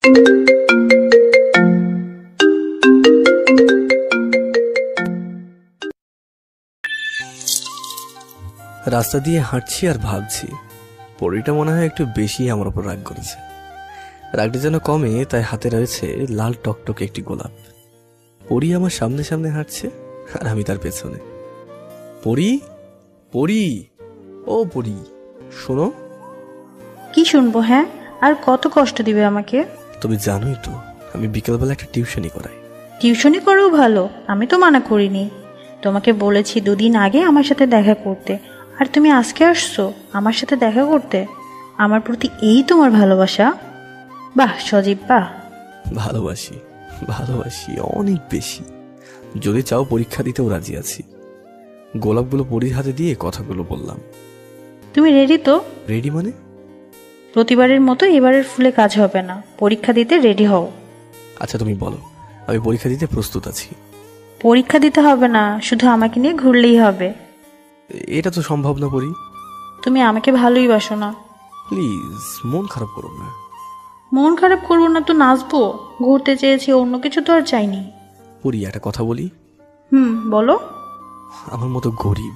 রাস্তা দিয়ে হাঁটছি আর ভাবছি, পরীটা মনে হয় একটু বেশি আমার উপর রাগ করেছে। রাগটা যেন কমে, তাই হাতে রয়েছে লাল টকটকে একটি গোলাপ। পরী আমার সামনে সামনে হাঁটছে আর আমি তার পেছনে। পরী, পরী, ও পরী, শোনো। কি শুনবো? হ্যাঁ, আর কত কষ্ট দিবে আমাকে? তুমি জানোই তো আমি বিকেলবেলা একটা টিউশনি করাই। টিউশনি করেও ভালো, আমি তো মানা করিনি। তোমাকে বলেছি দুদিন আগে আমার সাথে দেখা করতে, আর তুমি আজকে আসছো আমার সাথে দেখা করতে। আমার প্রতি এই তোমার ভালোবাসা? বাহ সজীব, বাহ। ভালোবাসি, ভালোবাসি অনেক বেশি। যদি চাও পরীক্ষা দিতেও রাজি আছি। গোলাপগুলো পরীর হাতে দিয়ে কথাগুলো বললাম। তুমি রেডি তো? রেডি মানে? প্রতিবারের মতো এবারের ফুলে কাজ হবে না, পরীক্ষা দিতে রেডি হও। আচ্ছা তুমি বলো, আমি পরীক্ষা দিতে প্রস্তুত আছি। পরীক্ষা দিতে হবে না, শুধু আমাকে নিয়ে ঘুরলেই হবে। এটা তো সম্ভব না পরী। তুমি আমাকে ভালোই বাসো না। প্লিজ মন খারাপ করো না। মন খারাপ করবো না তো নাচবো? ঘুরতে চেয়েছি, অন্য কিছু তো আর চাইনি। পরী একটা কথা বলি। বলো। আমার মতো গরিব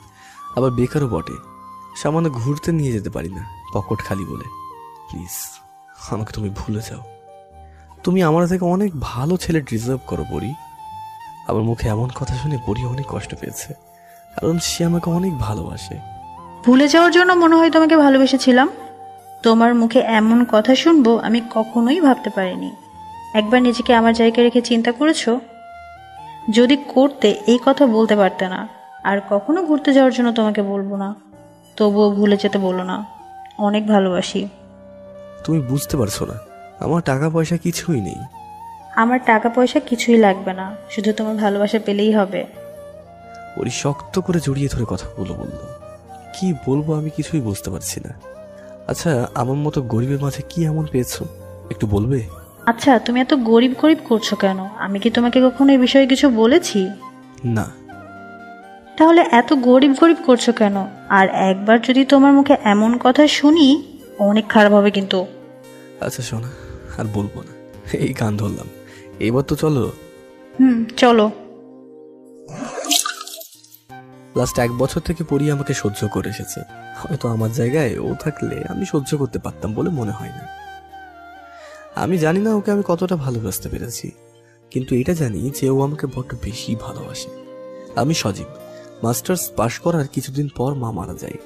আবার বেকারও বটে, সামান্য ঘুরতে নিয়ে যেতে পারি না, পকেট খালি বলে। প্লিজ আমাকে তুমি ভুলে যাও। তুমি আমার থেকে অনেক ভালো ছেলে ডিজার্ভ করো পরী। আমার মুখে এমন কথা শুনে পরী অনেক কষ্ট পেয়েছে, কারণ সে আমাকে অনেক ভালোবাসে। ভুলে যাওয়ার জন্য মনে হয় তোমাকে ভালোবেসেছিলাম। তোমার মুখে এমন কথা শুনবো আমি কখনোই ভাবতে পারিনি। একবার নিজেকে আমার জায়গায় রেখে চিন্তা করেছো? যদি করতে এই কথা বলতে পারতে না। আর কখনো ঘুরতে যাওয়ার জন্য তোমাকে বলবো না, তবুও ভুলে যেতে বলো না। অনেক ভালোবাসি। তুমি বুঝতে পারছো না, আমার টাকা পয়সা কিছুই নেই। আমার টাকা পয়সা কিছুই লাগবে না, শুধু তোমার ভালোবাসা পেলেই হবে। ওরই শক্ত করে জড়িয়ে ধরে কথাগুলো বললো। কি বলবো আমি কিছুই বুঝতে পারছি না। আচ্ছা আমার মতো গরিবের মাঝে কি এমন পেয়েছো একটু বলবে? আচ্ছা, তুমি এত গরিব গরিব করছো কেন? আমি কি তোমাকে কখনো এই বিষয়ে কিছু বলেছি? না। তাহলে এত গরিব গরিব করছো কেন? আর একবার যদি তোমার মুখে এমন কথা শুনি, অনেক খারাপ হবে কিন্তু। আচ্ছা শোনা, আর বলবো না, এই গান ধরলাম। এবার তো চলো। চলো। লাস্ট 1 বছর থেকে পরী আমাকে সহ্য করে এসেছে। হয়তো আমার জায়গায় ও থাকলে আমি সহ্য করতে পারতাম বলে মনে হয় না। আমি জানি না ওকে আমি কতটা ভালোবাসতে পেরেছি, কিন্তু এটা জানি যে ও আমাকে বড্ড বেশি ভালোবাসে। আমি সজীব। মাস্টার্স পাশ করার কিছুদিন পর মা মারা যায়।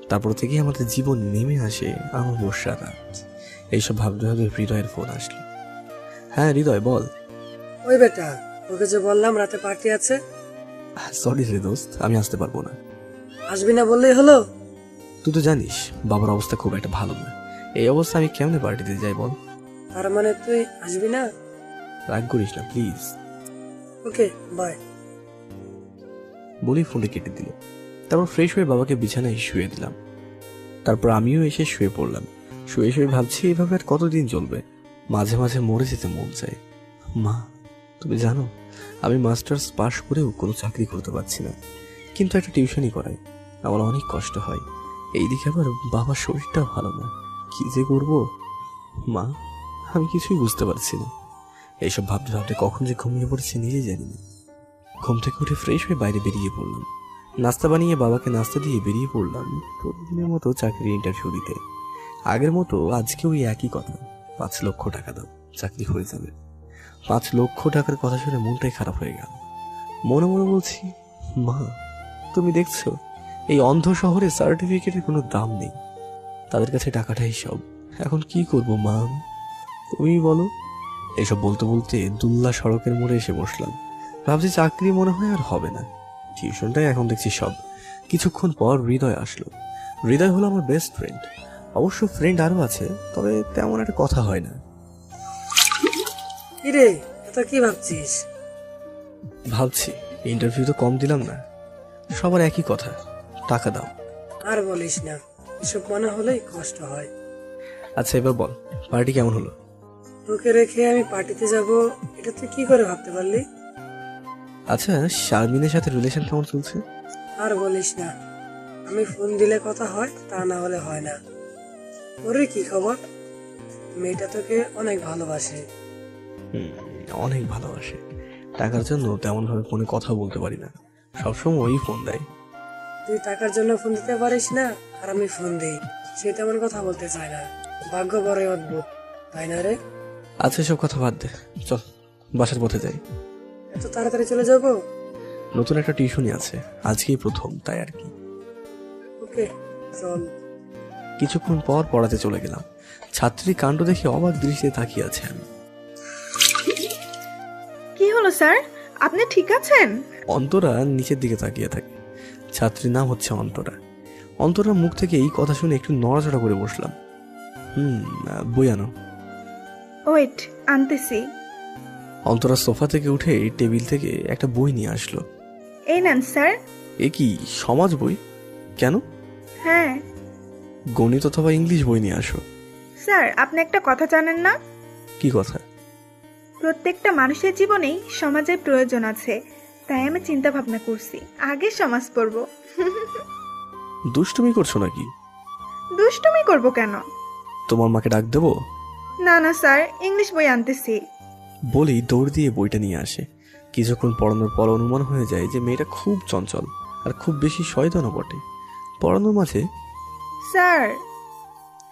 তারপর থেকে আমাদের জীবন নেমে আসে আমার বর্ষা রাত। এইসব ভাবতে ভাবতে হৃদয়ের ফোন আসলো। হ্যাঁ হৃদয় বল। ওই বেটা, ওকে যে বললাম রাতে পার্টি আছে। সরি রে দোস্ত, আমি আসতে পারবো না। আসবি না বললেই হলো। তুই তো জানিস বাবার অবস্থা খুব একটা ভালো না। এই অবস্থা আমি কেমনে পার্টিতে যাই বল? তার মানে তুই আসবি না? রাগ করিস না প্লিজ। Okay bye. বলি ফোনটা কেটে দিল। তারপর ফ্রেশ হয়ে বাবাকে বিছানায় শুয়ে দিলাম। তারপর আমিও এসে শুয়ে পড়লাম। শুয়ে শুয়ে ভাবছি এভাবে আর কতদিন চলবে। মাঝে মাঝে মরে যেতে মন চায়। মা, তুমি জানো আমি মাস্টার্স পাশ করেও কোনো চাকরি করতে পারছি না, কিন্তু একটা টিউশনই করাই। আমার অনেক কষ্ট হয়। এইদিকে আবার বাবার শরীরটা ভালো না। কি যে করব মা, আমি কিছুই বুঝতে পারছি না। এইসব ভাবতে ভাবতে কখন যে ঘুমিয়ে পড়েছি নিজেই জানি না। ঘুম থেকে উঠে ফ্রেশ হয়ে বাইরে বেরিয়ে পড়লাম। নাস্তা বানিয়ে বাবাকে নাস্তা দিয়ে বেরিয়ে পড়লাম প্রতিদিনের মতো চাকরির ইন্টারভিউ দিতে। আগের মতো আজকে ওই একই কথা, 5 লক্ষ টাকা দাও, চাকরি হয়ে যাবে। 5 লক্ষ টাকার কথা শুনে মনটাই খারাপ হয়ে গেল। মনে মনে বলছি, মা তুমি দেখছো এই অন্ধ শহরে সার্টিফিকেটের কোনো দাম নেই। তাদের কাছে টাকাটাই সব। এখন কি করব মা, তুমি বলো। এইসব বলতে বলতে দুল্লা সড়কের মোড়ে এসে বসলাম। ভাবছি চাকরি মনে হয় আর হবে না, টিউশনটাই এখন দেখছি সব। কিছুক্ষণ পর হৃদয় আসলো। হৃদয় হলো আমার বেস্ট ফ্রেন্ড। অবশ্য ফ্রেন্ড আরো আছে, তবে তেমন একটা কথা হয় না। কিরে, এত কি ভাবছিস? ভাবছি ইন্টারভিউ তো কম দিলাম না, সবার একই কথা, টাকা দাও। আর বলিস না, এসব মনে হলেই কষ্ট হয়। আচ্ছা এবার বল, পার্টি কেমন হলো? তোকে রেখে আমি পার্টিতে যাব, এটা তুই কি করে ভাবতে পারলি? আচ্ছা শারমিনের সাথে রিলেশন কেমন চলছে? আর বলিস না, আমি ফোন দিলে কথা হয়, তা না হলে হয় না। ওরে কি খবর? মেয়েটা তোকে অনেক ভালোবাসে। অনেক ভালোবাসে। টাকার জন্য তেমন ভাবে ফোনে কথা বলতে পারি না, সবসময় ওই ফোন দেয়। তুই টাকার জন্য ফোন দিতে পারিস না, আর আমি ফোন দিই, সে তেমন কথা বলতে চায় না। ভাগ্য বড়ই অদ্ভুত, তাই না রে? আচ্ছা, সব কথা বাদ দে, চল বাসার পথে যাই। এত তাড়াতাড়ি চলে যাবো? নতুন একটা টিউশনই আছে, আজকেই প্রথম, তাই আর কি। ওকে, চল। কিছুক্ষণ পর পড়াতে চলে গেলাম। ছাত্রীর কাণ্ড দেখে অবাক দৃষ্টিতে তাকিয়ে আছে আমি। কি হলো স্যার, আপনি ঠিক আছেন? অন্তরা নিচের দিকে তাকিয়ে থাকে। ছাত্রীর নাম হচ্ছে অন্তরা। অন্তরার মুখ থেকে এই কথা শুনে একটু নড়াচড়া করে বসলাম। বই আনো। ওয়েট, আনতেছি। অন্তরা সোফা থেকে উঠে টেবিল থেকে একটা বই নিয়ে আসলো। এই নেন স্যার। এ কি, সমাজ বই? কেন? হ্যাঁ গণিত অথবা ইংলিশ বই নিয়ে আসো। স্যার, আপনি একটা কথা জানেন না? কি কথা? প্রত্যেকটা মানুষের জীবনেই সমাজের প্রয়োজন আছে, তাই আমি চিন্তা ভাবনা করছি আগে সমাজ পড়ব। দুষ্টুমি করছো নাকি? দুষ্টুমি করব কেন? তোমার মাকে ডাক দেবো? না না স্যার, ইংলিশ বই আনতেছি। বলেই দৌড় দিয়ে বইটা নিয়ে আসে। কিছুক্ষণ পড়ানোর পর অনুমান হয়ে যায় যে মেয়েটা খুব চঞ্চল আর খুব বেশি শয়তানও বটে। পড়ানোর মাঝে, স্যার।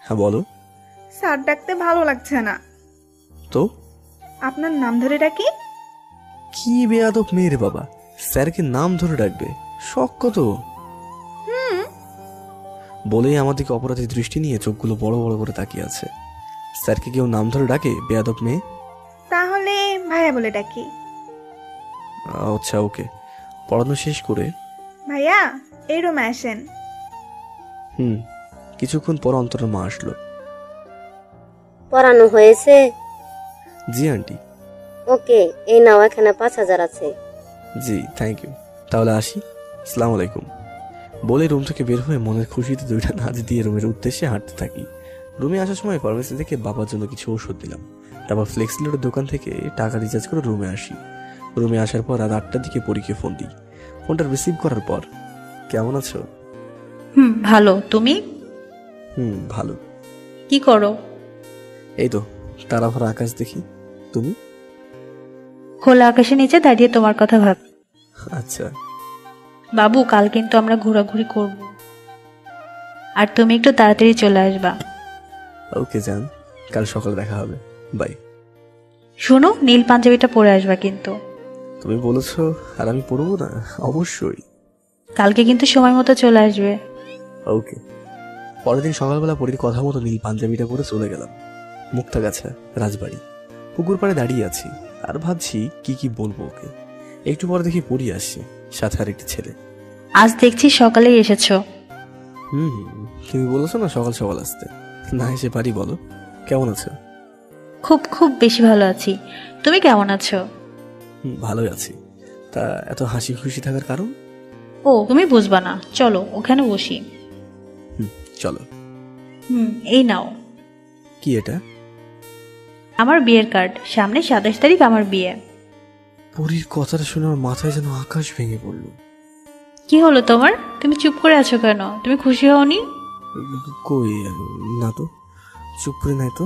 হ্যাঁ বলো। স্যার ডাকতে ভালো লাগছে না। তো আপনার নাম ধরে ডাকি? কি বেয়াদব মেয়ে রে বাবা, স্যারকে নাম ধরে ডাকবে, শখ কত! বলেই আমার দিকে অপরাধী দৃষ্টি নিয়ে চোখগুলো বড় বড় করে তাকিয়ে আছে। স্যারকে কেউ নাম ধরে ডাকে, বেয়াদব মেয়ে? তাহলে ভাইয়া বলে ডাকি। আচ্ছা, ওকে। পড়ানো শেষ করে, ভাইয়া এই রুমে আসেন। কিছুক্ষণ পর অন্তরের মা আসলো। পড়ানো হয়েছে? জি আন্টি। ওকে, এই নাও, এখানে 5,000 আছে। জি, থ্যাংক ইউ। তাহলে আসি, আসসালামু আলাইকুম। বলে রুম থেকে বের হয়ে মনের খুশিতে দুইটা নাচ দিয়ে রুমের উদ্দেশ্যে হাঁটতে থাকি। রুমে আসার সময় ফার্মেসি থেকে বাবার জন্য কিছু ওষুধ দিলাম। তারপর ফ্লেক্সিলোডের দোকান থেকে টাকা রিচার্জ করে রুমে আসি। রুমে আসার পর রাত 8টার দিকে পরীকে ফোন দিই। ফোনটা রিসিভ করার পর, কেমন আছো? ভালো। তুমি? ভালো। কি করো? এই তো তারা ভরা আকাশ দেখি। তুমি? খোলা আকাশের নিচে দাঁড়িয়ে তোমার কথা ভাব। আচ্ছা। বাবু, কাল কিন্তু আমরা ঘোরাঘুরি করব, আর তুমি একটু তাড়াতাড়ি চলে আসবা। ওকে জান, কাল সকালে দেখা হবে, বাই। শোনো, নীল পাঞ্জাবিটা পরে আসবা কিন্তু। তুমি বলেছো আর আমি পড়বো না? অবশ্যই। কালকে কিন্তু সময় মতো চলে আসবে। ওকে। পরের দিন সকালবেলা পরীর কথা মতো নীল পাঞ্জাবিটা পরে চলে গেলাম। মুক্তাগাছা, রাজবাড়ি। পুকুর পাড়ে দাঁড়িয়ে আছি আর ভাবছি কি কি বলবো ওকে। একটু পরে দেখি পড়ি আসছে, সাথে আর একটি ছেলে। আজ দেখছি সকালেই এসেছো। তুমি বলেছো না সকাল সকাল আসতে, না এসে পারি? বলো, কেমন আছো? খুব খুব বেশি ভালো আছি। তুমি কেমন আছো? ভালোই আছি। তা এত হাসি খুশি থাকার কারণ? ও, তুমি বুঝবা না, চলো ওখানে বসি। চলো। এই নাও। কি এটা? আমার বিয়ের কার্ড। সামনে 27 তারিখ আমার বিয়ে। পরীর কথাটা শুনে আমার মাথায় যেন আকাশ ভেঙে পড়লো। কি হলো তোমার? তুমি চুপ করে আছো কেন? তুমি খুশি হওনি? কই, না তো, চুপ করে নাই তো।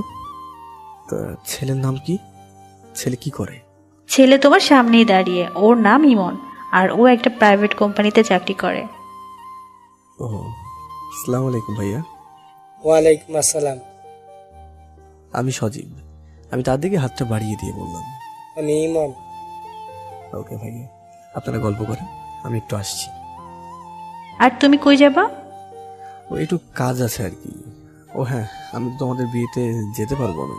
তা ছেলের নাম কি? ছেলে কি করে? ছেলে তোমার সামনেই দাঁড়িয়ে, ওর নাম ইমন, আর ও একটা প্রাইভেট কোম্পানিতে চাকরি করে। ও, আসসালামু আলাইকুম ভাইয়া। ওয়ালাইকুম আসসালাম। আমি সজীব। আমি তার দিকে হাতটা বাড়িয়ে দিয়ে বললাম, আমি ইমন। ওকে ভাইয়া, আপনারা গল্প করেন, আমি একটু আসছি। আর তুমি কই যাবা? ও একটু কাজ আছে আর কি। ও হ্যাঁ, আমি তো তোমাদের বিয়েতে যেতে পারবো না।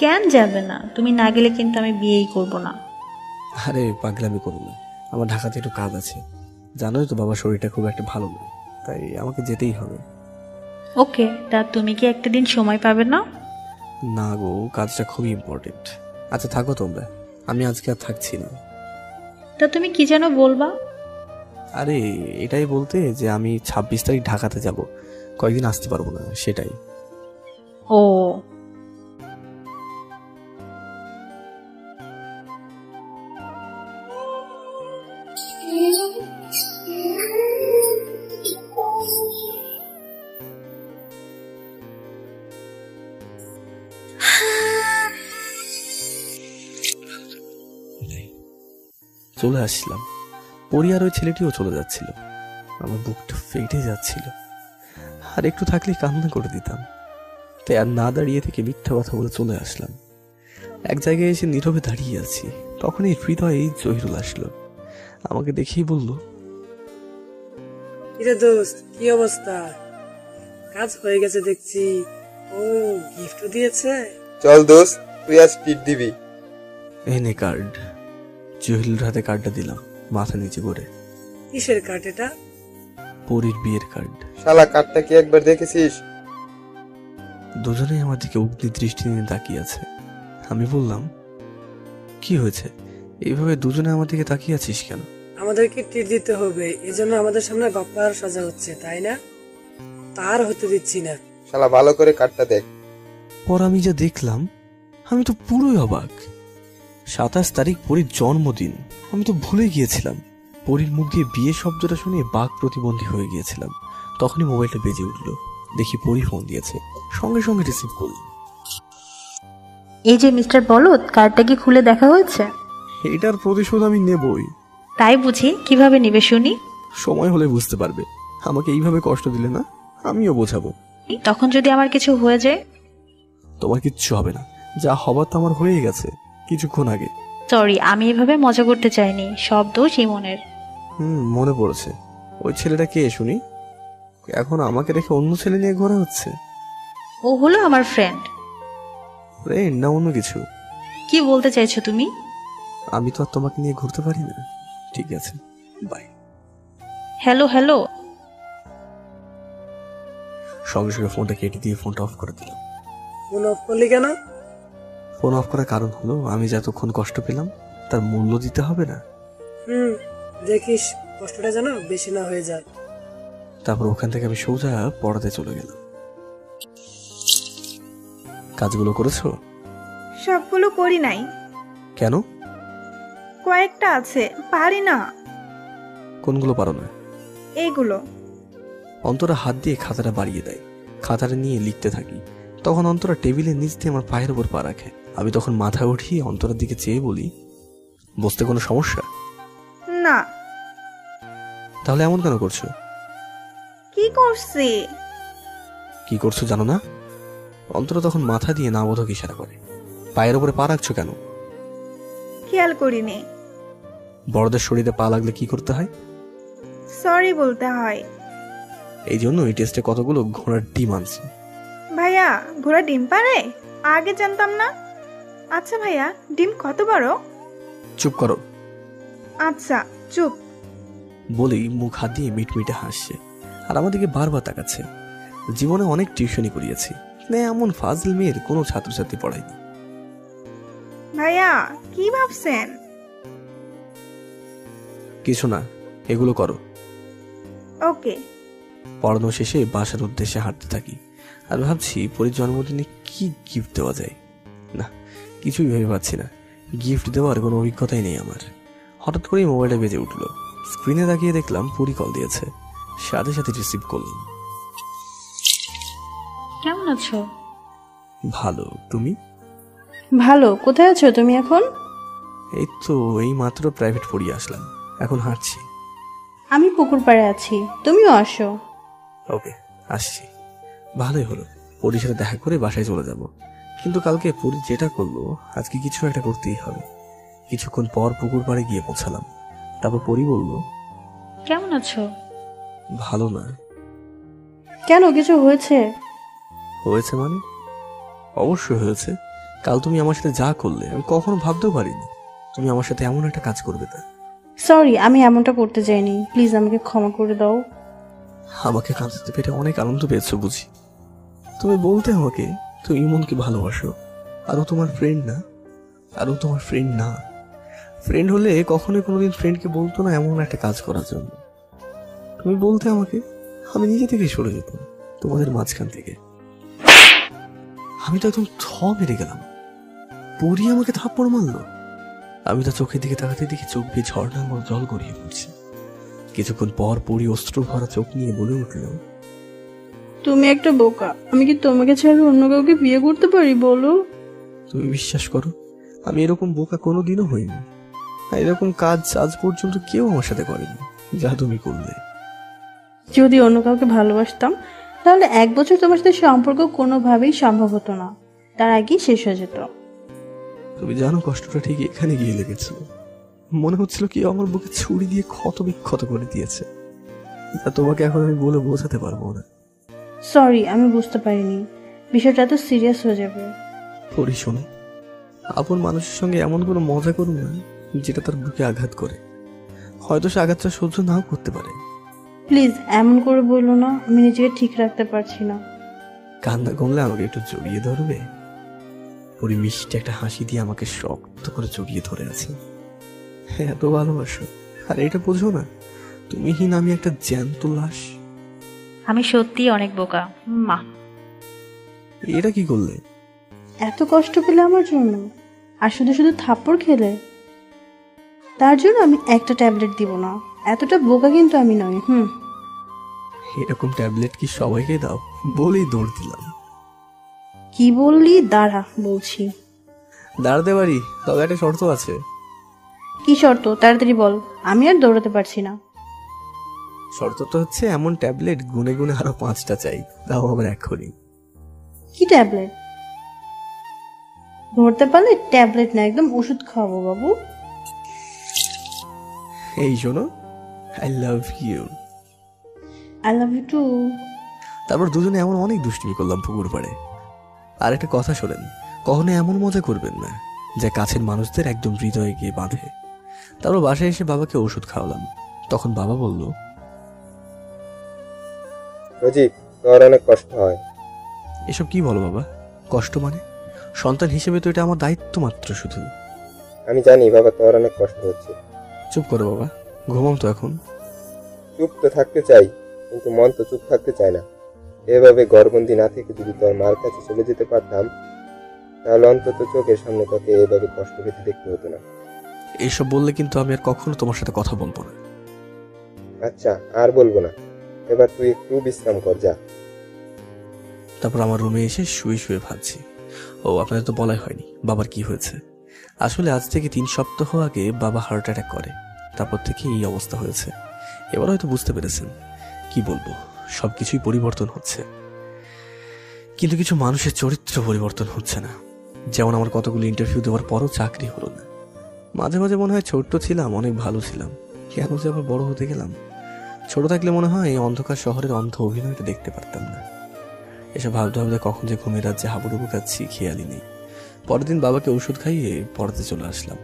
কেন যাবে না? তুমি না গেলে কিন্তু আমি বিয়েই করব না। আরে পাগলামি করো না, আমার ঢাকাতে একটু কাজ আছে। জানোই তো বাবার শরীরটা খুব একটা ভালো না, তাই আমাকে যেতেই হবে। ওকে, তা তুমি কি একটা দিন সময় পাবে না? না গো, কাজটা খুবই ইম্পর্টেন্ট। আচ্ছা থাকো তোমরা, আমি আজকে আর থাকছি না। তা তুমি কি যেন বলবা? আরে এটাই বলতে যে আমি 26 তারিখ ঢাকাতে যাব, কয়েকদিন আসতে পারবো না, সেটাই। ও, চলে আসলাম। পরি আর ওই ছেলেটিও চলে যাচ্ছিল। আমার বুকটা ফেটে যাচ্ছিল, আর একটু থাকলে কান্না করে দিতাম। তাই আর না দাঁড়িয়ে থেকে মিথ্যা কথা বলে চলে আসলাম। এক জায়গায় এসে নীরবে দাঁড়িয়ে আছি, তখনই হৃদয়ে জহিরুল আসলো। আমাকে দেখেই বলল, কিরে দোস্ত, কি অবস্থা? কাজ হয়ে গেছে দেখছি। ও, গিফট দিয়েছে? চল দোস্ত, তুই আজ ট্রিট দিবি। এনে কার্ড। জহিরুলের হাতে কার্ডটা দিলাম, মাথা নিচে করে। কিসের কার্ড এটা? পরির বিয়ের কার্ড। শালা কার্ডটা কি একবার দেখেছিস? দুজনেই আমার দিকে অগ্নি দৃষ্টি নিয়ে তাকিয়ে আছে। আমি বললাম, কি হয়েছে? এইভাবে দুজনে আমার দিকে তাকিয়ে আছিস কেন? আমাদেরকে ট্রিট দিতে হবে, এজন্য আমাদের সামনে বাপ্পার সাজা হচ্ছে, তাই না? তার হতে দিচ্ছি না। শালা ভালো করে কার্ডটা দেখ। পর আমি যা দেখলাম, আমি তো পুরোই অবাক। 27 তারিখ পরীর জন্মদিন, আমি তো ভুলে গিয়েছিলাম। পরীর মুখ দিয়ে বিয়ে শব্দটা শুনে বাক প্রতিবন্ধী হয়ে গিয়েছিলাম। তখনই মোবাইলটা বেজে উঠলো, দেখি পরী ফোন দিয়েছে। সঙ্গে সঙ্গে রিসিভ করলাম। এই যে মিস্টার বলদ, কার্ডটা কি খুলে দেখা হয়েছে? এটার প্রতিশোধ আমি নেবই। তাই বুঝি? কিভাবে নিবে শুনি? সময় হলে বুঝতে পারবে। আমাকে এইভাবে কষ্ট দিলে না, আমিও বোঝাবো। তখন যদি আমার কিছু হয়ে যায়? তোমার কিচ্ছু হবে না, যা হবার তো আমার হয়ে গেছে কিছুক্ষণ আগে। সরি, আমি এভাবে মজা করতে চাইনি, সব দোষ ইমনের। মনে পড়েছে। ওই ছেলেটা কে শুনি? এখন আমাকে রেখে অন্য ছেলে নিয়ে ঘোরা হচ্ছে। ও হলো আমার ফ্রেন্ড। ফ্রেন্ড না অন্য কিছু? কি বলতে চাইছো তুমি? আমি তো আর তোমাকে নিয়ে ঘুরতে পারি না। ঠিক আছে, বাই। Hello hello. সঙ্গে সঙ্গে ফোনটা কেটে দিয়ে ফোনটা অফ করে দিলাম। ফোন অফ করলি কেন? ফোন অফ করার কারণ হলো, আমি যতক্ষণ কষ্ট পেলাম তার মূল্য দিতে হবে না। দেখিস কষ্টটা যেন বেশি না হয়ে যায়। তারপর ওখান থেকে আমি সোজা পড়াতে চলে গেলাম। কাজগুলো করেছো? সবগুলো করি নাই, কেন? কয়েকটা আছে, পারি না। কোনগুলো পারো না? এইগুলো। অন্তরা হাত দিয়ে খাতাটা বাড়িয়ে দেয়। খাতাটা নিয়ে লিখতে থাকি। তখন অন্তরা টেবিলের নিচ দিয়ে আমার পায়ের উপর পা রাখে। আমি তখন মাথা উঠিয়ে অন্তরার দিকে চেয়ে বলি, বসতে কোনো সমস্যা? না। তাহলে এমন কেন করছো? কি করছি? কি করছো জানো না? অন্তরা তখন মাথা দিয়ে না বোধক ইশারা করে। পায়ের উপরে পা রাখছো কেন? খেয়াল করিনি। বড়দের শরীরে পা লাগলে কি করতে হয়? সরি বলতে হয়। এই জন্য এই টেস্টে কতগুলো ঘোড়ার ডিম আনছি। ভাইয়া, ঘোড়া ডিম পারে? আগে জানতাম না। আচ্ছা ভাইয়া, ডিম কত বড়? চুপ করো। আচ্ছা, চুপ। বলেই মুখ হাত দিয়ে মিটমিটে হাসছে, আর আমাদেরকে বারবার তাকাচ্ছে। জীবনে অনেক টিউশনি করিয়েছি, না এমন ফাজিল মেয়ের কোনো ছাত্রছাত্রী পড়ায়নি। ভাইয়া, কি ভাবছেন? কিছু না, এগুলো করো। ওকে। পড়ানো শেষে বাসার উদ্দেশ্যে হাঁটতে থাকি, আর ভাবছি পরীর জন্মদিনে কি গিফট দেওয়া যায়। না, কিছুই ভেবে পাচ্ছি না। গিফট দেওয়ার কোনো অভিজ্ঞতাই নেই আমার। হঠাৎ করেই মোবাইলটা বেজে উঠলো। স্ক্রিনে তাকিয়ে দেখলাম পরী কল দিয়েছে। সাথে সাথে রিসিভ করলাম। কেমন আছো? ভালো, তুমি? ভালো। কোথায় আছো তুমি এখন? এই তো এই মাত্র প্রাইভেট পড়িয়ে আসলাম, এখন হাঁটছি। আমি পুকুর পাড়ে আছি, তুমিও আসো। ওকে, আসছি। ভালোই হলো, পরীর সাথে দেখা করে বাসায় চলে যাব। কিন্তু কালকে পরী যেটা করলো, আজকে কিছু একটা করতেই হবে। কিছুক্ষণ পর পুকুর পাড়ে গিয়ে পৌঁছালাম। তারপর পরী বলল, কেমন আছো? ভালো না। কেন, কিছু হয়েছে? হয়েছে মানে? অবশ্যই হয়েছে। কাল তুমি আমার সাথে যা করলে আমি কখনো ভাবতেও পারিনি তুমি আমার সাথে এমন একটা কাজ করবে। তা সরি, আমি এমনটা করতে চাইনি, প্লিজ আমাকে ক্ষমা করে দাও। আমাকে কাঁদতে পেরে অনেক আনন্দ পেয়েছো বুঝি। তুমি বলতে আমাকে তুমি ইমনকে ভালোবাসো, আরও তোমার ফ্রেন্ড না। আরও তোমার ফ্রেন্ড না। ফ্রেন্ড হলে কখনোই কোনোদিন ফ্রেন্ডকে বলতো না এমন একটা কাজ করার জন্য। তুমি বলতে আমাকে, আমি নিজে থেকেই সরে যেতাম তোমাদের মাঝখান থেকে। আমি তো একদম থ মেরে গেলাম। পরী আমাকে থাপ্পড় মারলো। আমি তো চোখের দিকে তাকাতে দেখি চোখ দিয়ে ঝর্ণার মতো জল গড়িয়ে পড়ছে। কিছুক্ষণ পর পরী অস্ত্র ভরা চোখ নিয়ে বলে উঠল, তুমি একটা বোকা, আমি কি তোমাকে ছাড়া অন্য কাউকে বিয়ে করতে পারি বলো? তুমি বিশ্বাস করো, আমি এরকম বোকা কোনোদিনও হইনি। এরকম কাজ আজ পর্যন্ত কেউ আমার সাথে করেনি যা তুমি করলে। যদি অন্য কাউকে ভালোবাসতাম তাহলে 1 বছর তোমার সাথে সম্পর্ক কোনোভাবেই সম্ভব হতো না, তার আগেই শেষ হয়ে যেত। তুমি জানো কষ্টটা ঠিক এখানে গিয়ে লেগেছিল। মনে হচ্ছিল কি আমার বুকে ছুরি দিয়ে ক্ষত বিক্ষত করে দিয়েছে, যা তোমাকে এখন আমি বলে বোঝাতে পারবো না। সরি, আমি বুঝতে পারিনি বিষয়টা এত সিরিয়াস হয়ে যাবে। পরি শোনো, আপন মানুষের সঙ্গে এমন কোনো মজা করো না যেটা তার বুকে আঘাত করে। হয়তো সে আঘাতটা সহ্য নাও করতে পারে। প্লিজ এমন করে বললো না, আমি নিজেকে ঠিক রাখতে পারছি না। কান্না কমলে আমাকে একটু জড়িয়ে ধরবে। পরি মিষ্টি একটা হাসি দিয়ে আমাকে শক্ত করে জড়িয়ে ধরে আছে। হ্যাঁ, এত ভালোবাসো, আর এটা বোঝো না তুমিহীন আমি একটা জ্যান্ত লাশ। আমি সত্যিই অনেক বোকা মা। এটা কি করলে? এত কষ্ট পেলে আমার জন্য, আর শুধু শুধু থাপ্পড় খেলে? তার জন্য আমি একটা ট্যাবলেট দিব না। এতটা বোকা কিন্তু আমি নই। এরকম ট্যাবলেট কি সবাইকে দাও? বলেই দৌড় দিলাম। কি বললি? দাঁড়া বলছি। দাঁড়াতে পারি, তবে একটা শর্ত আছে। কি শর্ত? তাড়াতাড়ি বল, আমি আর দৌড়াতে পারছি না। শর্তটা হচ্ছে এমন ট্যাবলেট গুনে গুনে আরো 5টা চাই, তাও আবার এখনই। কি ট্যাবলেট? ধরতে পারলে ট্যাবলেট না, একদম ওষুধ খাওয়াবো বাবু। এই শোনো, I love you. I love you too. তারপর দুজনে এমন অনেক দুষ্টুমি করলাম পুকুর পাড়ে। আর একটা কথা শোনেন, কখনো এমন মজা করবেন না যা কাছের মানুষদের একদম হৃদয়ে গিয়ে বাঁধে। তারপর বাসায় এসে বাবাকে ওষুধ খাওয়ালাম। তখন বাবা বলল, সজীব, তোর অনেক কষ্ট হয়। এসব কি বলো বাবা? কষ্ট মানে? সন্তান হিসেবে তো এটা আমার দায়িত্ব মাত্র শুধু। আমি জানি বাবা, তোর অনেক কষ্ট হচ্ছে। চুপ করো বাবা, ঘুমাও তো এখন। চুপ তো থাকতে চাই, কিন্তু মন তো চুপ থাকতে চায় না। এভাবে ঘরবন্দি না থেকে যদি তোর মার কাছে চলে যেতে পারতাম, তাহলে অন্তত চোখের সামনে তোকে এভাবে কষ্ট পেতে দেখতে হতো না। এইসব বললে কিন্তু আমি আর কখনো তোমার সাথে কথা বলবো না। আচ্ছা, আর বলবো না। এবার তুই একটু বিশ্রাম কর, যা। তারপর আমার রুমে এসে শুয়ে শুয়ে ভাবছি, ও আপনাদের তো বলাই হয়নি বাবার কি হয়েছে। আসলে আজ থেকে 3 সপ্তাহ আগে বাবা হার্ট অ্যাটাক করে, তারপর থেকে এই অবস্থা হয়েছে। এবার হয়তো বুঝতে পেরেছেন। কি বলবো, সবকিছুই পরিবর্তন হচ্ছে, কিন্তু কিছু মানুষের চরিত্র পরিবর্তন হচ্ছে না। যেমন আমার কতগুলো ইন্টারভিউ দেওয়ার পরও চাকরি হলো না। মাঝে মাঝে মনে হয় ছোট্ট ছিলাম, অনেক ভালো ছিলাম, কেন যে আবার বড় হতে গেলাম। ছোট থাকলে মনে হয় এই অন্ধকার শহরের অন্ধ অভিনয়টা দেখতে পারতাম না। এসব ভাবতে ভাবতে কখন যে ঘুমের রাজ্যে হাবুডুবু খাচ্ছি খেয়ালই নেই। পরের দিন বাবাকে ওষুধ খাইয়ে পড়াতে চলে আসলাম।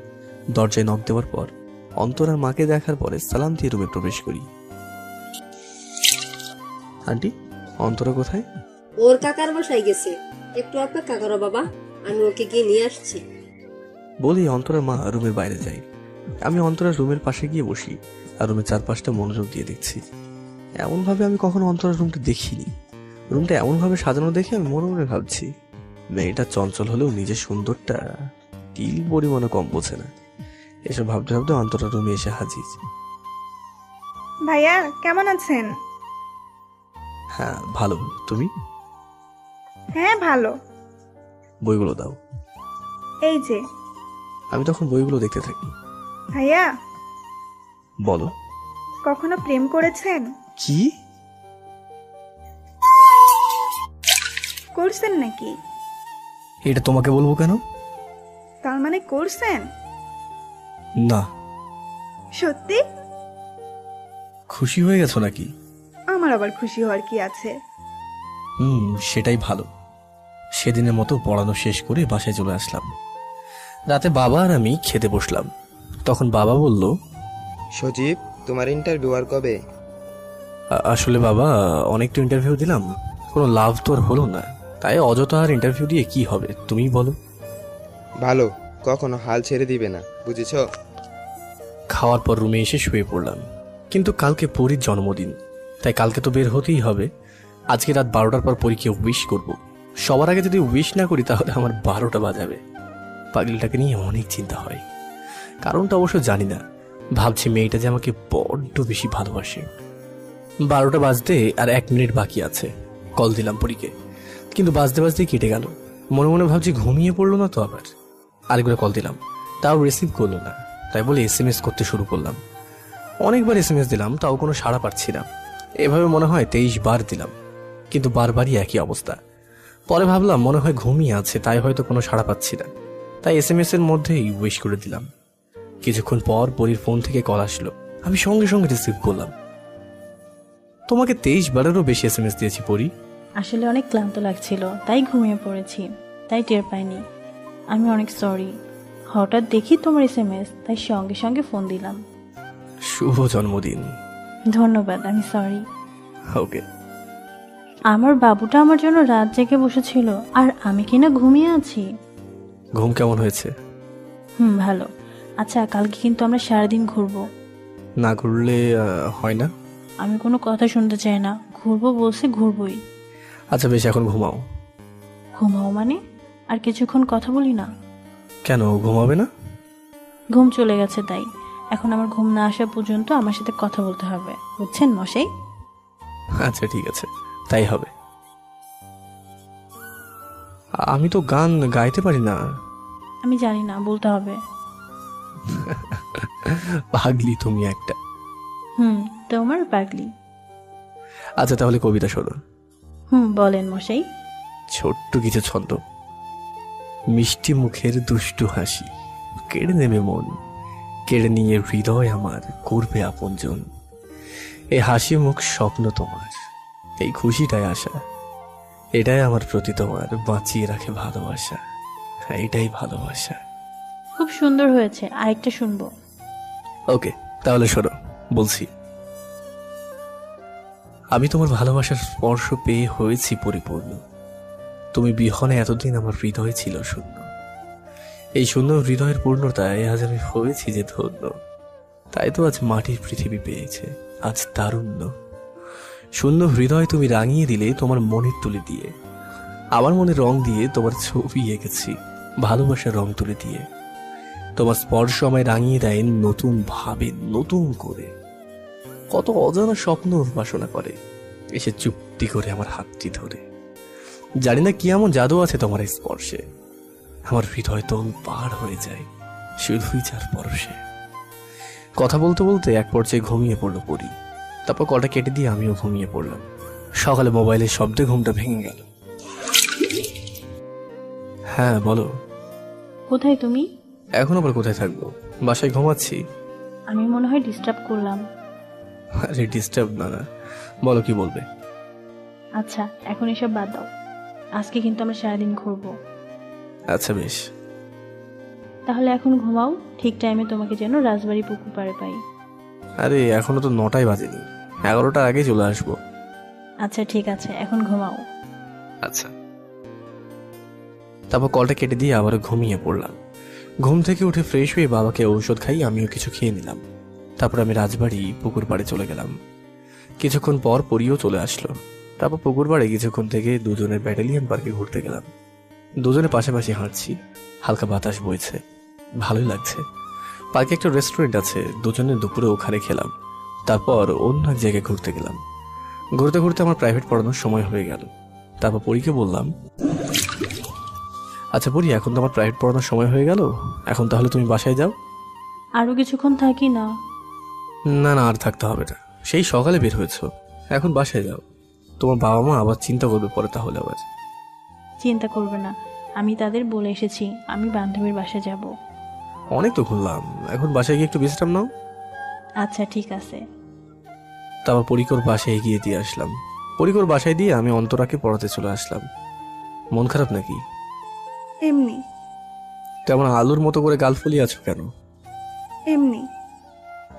দরজায় নক দেওয়ার পর অন্তরার মাকে দেখার পরে সালাম দিয়ে রুমে প্রবেশ করি। আন্টি, অন্তরা কোথায়? ওর কাকার বাসায় গেছে, একটু অপেক্ষা করো বাবা, আমি ওকে গিয়ে নিয়ে আসছি। বলি অন্তরার মা রুমের বাইরে যায়। আমি অন্তরার রুমের পাশে গিয়ে বসি আর রুমের চারপাশটা মনোযোগ দিয়ে দেখছি। এমনভাবে আমি কখনো অন্তরার রুমটা দেখিনি। রুমটা এমনভাবে সাজানো দেখে আমি মনে মনে ভাবছি, মেয়েটা চঞ্চল হলেও নিজের সুন্দরটা তিল পরিমাণে কম বোঝে না। এসব ভাবতে ভাবতে অন্তরার রুমে এসে হাজির। ভাইয়া কেমন আছেন? হ্যাঁ ভালো, তুমি? হ্যাঁ ভালো। বইগুলো দাও। এই যে। আমি তখন বইগুলো দেখতে থাকি। ভাইয়া, বলো। কখনো প্রেম করেছেন? কি? করছেন নাকি? এটা তোমাকে বলবো কেন? তার মানে করছেন? না। সত্যি? খুশি হয়ে গেছো নাকি? আমার আবার খুশি হওয়ার কি আছে? সেটাই ভালো। সেদিনের মতো পড়ানো শেষ করে বাসায় চলে আসলাম। রাতে বাবা আর আমি খেতে বসলাম। তখন বাবা বলল, সজীব, তোমার ইন্টারভিউ আর কবে? আসলে বাবা, অনেক তো ইন্টারভিউ দিলাম, কোনো লাভ তো আর হলো না, তাই অযথা আর ইন্টারভিউ দিয়ে কি হবে, তুমিই বলো। ভালো, কখনো হাল ছেড়ে দিবে না, বুঝেছ? খাওয়ার পর রুমে এসে শুয়ে পড়লাম। কিন্তু কালকে পরীর জন্মদিন, তাই কালকে তো বের হতেই হবে। আজকে রাত 12টার পর পরীকে উইশ করব। সবার আগে যদি উইশ না করি তাহলে আমার 12টা বাজাবে। পাগলিটাকে নিয়ে অনেক চিন্তা হয়, কারণটা অবশ্য জানি না। ভাবছি মেয়েটা যে আমাকে বড্ড বেশি ভালোবাসে। 12টা বাজতে আর 1 মিনিট বাকি আছে। কল দিলাম পরীকে, কিন্তু বাজতে বাজতেই কেটে গেল। মনে মনে ভাবছি ঘুমিয়ে পড়লো না তো আবার। আরেকবার কল দিলাম, তাও রিসিভ করলো না। তাই বলে SMS করতে শুরু করলাম। অনেকবার SMS দিলাম, তাও কোনো সাড়া পাচ্ছি না। এভাবে মনে হয় 23 বার দিলাম, কিন্তু বারবারই একই অবস্থা। পরে ভাবলাম মনে হয় ঘুমিয়ে আছে, তাই হয়তো কোনো সাড়া পাচ্ছি না, তাই SMS এর মধ্যেই উইশ করে দিলাম। কিছুক্ষণ পর পরীর ফোন থেকে কল আসলো। আমি সঙ্গে সঙ্গে রিসিভ করলাম। তোমাকে 23 বারেরও বেশি SMS দিয়েছি পরী। আসলে অনেক ক্লান্ত লাগছিল, তাই ঘুমিয়ে পড়েছি, তাই টের পাইনি। আমি অনেক সরি। হঠাৎ দেখি তোমার SMS, তাই সঙ্গে সঙ্গে ফোন দিলাম। শুভ জন্মদিন। ধন্যবাদ, আমি সরি। ওকে। আমার বাবুটা আমার জন্য রাত জেগে বসেছিল, আর আমি কিনা ঘুমিয়ে আছি। ঘুম কেমন হয়েছে? ভালো। আচ্ছা, কালকে কিন্তু আমরা সারাদিন ঘুরবো। না ঘুরলে হয় না। আমি কোনো কথা শুনতে চাই না, ঘুরবো বলছে ঘুরবোই। আচ্ছা বেশ, এখন ঘুমাও। ঘুমাও মানে? আর কিছুক্ষণ কথা বলি না? কেন, ঘুমাবে না? ঘুম চলে গেছে, তাই এখন আমার ঘুম না আসা পর্যন্ত আমার সাথে কথা বলতে হবে, বুঝছেন মশাই? আচ্ছা ঠিক আছে, তাই হবে। আমি তো গান গাইতে পারি না। আমি জানি না, বলতে হবে। পাগলি তুমি একটা। তোমার পাগলি। আচ্ছা তাহলে কবিতা শোনো। বলেন মশাই। ছোট্ট কিছু ছন্দ। মিষ্টি মুখের দুষ্টু হাসি কেড়ে নেবে মন, কেড়ে নিয়ে হৃদয় আমার করবে আপনজন। এই হাসি মুখ স্বপ্ন তোমার, এই খুশিটাই আশা, এটাই আমার প্রতি তোমার বাঁচিয়ে রাখে ভালোবাসা। এটাই ভালোবাসা। খুব সুন্দর হয়েছে, আরেকটা শুনবো। ওকে তাহলে শোনো, বলছি। আমি তোমার ভালোবাসার স্পর্শ পেয়ে হয়েছি পরিপূর্ণ। তুমি বিহনে এতদিন আমার হৃদয় ছিল শূন্য। এই শূন্য হৃদয়ের পূর্ণতায় আজ আমি হয়েছি যে ধন্য। তাই তো আজ মাটির পৃথিবী পেয়েছে আজ তারুণ্য। শূন্য হৃদয় তুমি রাঙিয়ে দিলে তোমার মনের তুলি দিয়ে। আমার মনে রং দিয়ে তোমার ছবি এঁকেছি ভালোবাসার রং তুলে দিয়ে। তোমার স্পর্শ আমায় রাঙিয়ে দেয় নতুন ভাবে, নতুন করে। কত অজানা স্বপ্ন উদ্ভাসনা করে, এসে চুক্তি করে আমার হাতটি ধরে। জানি না কি এমন জাদু আছে তোমার এই স্পর্শে, আমার হৃদয় তোল পার হয়ে যায় শুধুই যার পরশে। কথা বলতে বলতে এক পর্যায়ে ঘুমিয়ে পড়লো পরি। তারপর কলটা কেটে দিয়ে আমিও ঘুমিয়ে পড়লাম। সকালে মোবাইলের শব্দে ঘুমটা ভেঙে গেল। হ্যাঁ বলো। কোথায় তুমি? এখন আবার কোথায় থাকবো, বাসায় ঘুমাচ্ছি। আমি মনে হয় ডিস্টার্ব করলাম। আরে ডিস্টার্ব না, না বলো কি বলবে। আচ্ছা এখন এসব বাদ দাও, আজকে কিন্তু আমরা সারাদিন ঘুরবো। আচ্ছা বেশ। তাহলে এখন ঘুমাও, ঠিক টাইমে তোমাকে যেন রাজবাড়ি পুকুর পাড়ে পাই। আরে এখনো তো 9টাই বাজেনি, 11টার আগে চলে আসবো। আচ্ছা ঠিক আছে, এখন ঘুমাও। আচ্ছা। তারপর কলটা কেটে দিয়ে আবার ঘুমিয়ে পড়লাম। ঘুম থেকে উঠে ফ্রেশ হয়ে বাবাকে ঔষধ খাই, আমিও কিছু খেয়ে নিলাম। তারপর আমি রাজবাড়ি পুকুর পাড়ে চলে গেলাম। কিছুক্ষণ পর পরিও চলে আসলো। তারপর পুকুর পাড়ে কিছুক্ষণ থেকে দুজনের ব্যাটালিয়ন পার্কে ঘুরতে গেলাম। দুজনে পাশাপাশি হাঁটছি, হালকা বাতাস বইছে, ভালোই লাগছে। পার্কে একটা রেস্টুরেন্ট আছে, দুজনে দুপুরে ওখানে খেলাম। তারপর অন্য এক জায়গায় ঘুরতে গেলাম। ঘুরতে ঘুরতে আমার প্রাইভেট পড়ানোর সময় হয়ে গেল। তারপর পরীকে বললাম, আচ্ছা পরি, এখন তো আমার প্রাইভেট পড়ানোর সময় হয়ে গেল, এখন তাহলে তুমি বাসায় যাও। আরো কিছুক্ষণ থাকি না? না না, আর থাকতে হবে না, সেই সকালে বের হয়েছো, এখন বাসায় যাও। তোমার বাবা মা আবার চিন্তা করবে পরে তাহলে আবার। চিন্তা করবে না, আমি তাদের বলে এসেছি আমি বান্ধবীর বাসায় যাব। অনেক তো ঘুরলাম, এখন বাসায় গিয়ে একটু বিশ্রাম নাও। আচ্ছা ঠিক আছে। তারপর পরিকর বাসায় এগিয়ে দিয়ে আসলাম। পরিকর বাসায় দিয়ে আমি অন্তরাকে পড়াতে চলে আসলাম। মন খারাপ নাকি? এমনি। তেমন আলুর মতো করে গাল ফুলিয়ে আছো কেন? এমনি।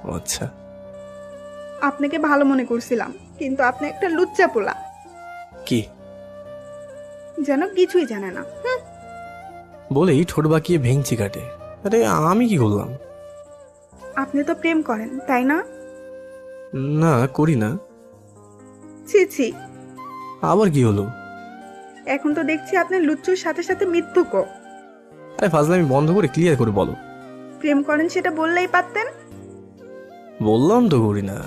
ও আচ্ছা। আপনাকে ভালো মনে করছিলাম, কিন্তু আপনি একটা লুচ্চা পোলা, কি যেন কিছুই জানে না। বলেই ঠোঁট বাঁকিয়ে ভেঙচি কাটে। আরে আমি কি করলাম? আপনি তো প্রেম করেন তাই না? না করি না। ছি ছি, আবার কি হলো? এখন তো দেখছি আপনি লুচ্চুর সাথে সাথে মৃত্যুকও। আরে ফাজলামি বন্ধ করে ক্লিয়ার করে বলো। প্রেম করেন সেটা বললেই পারতেন। বললাম তো করি না।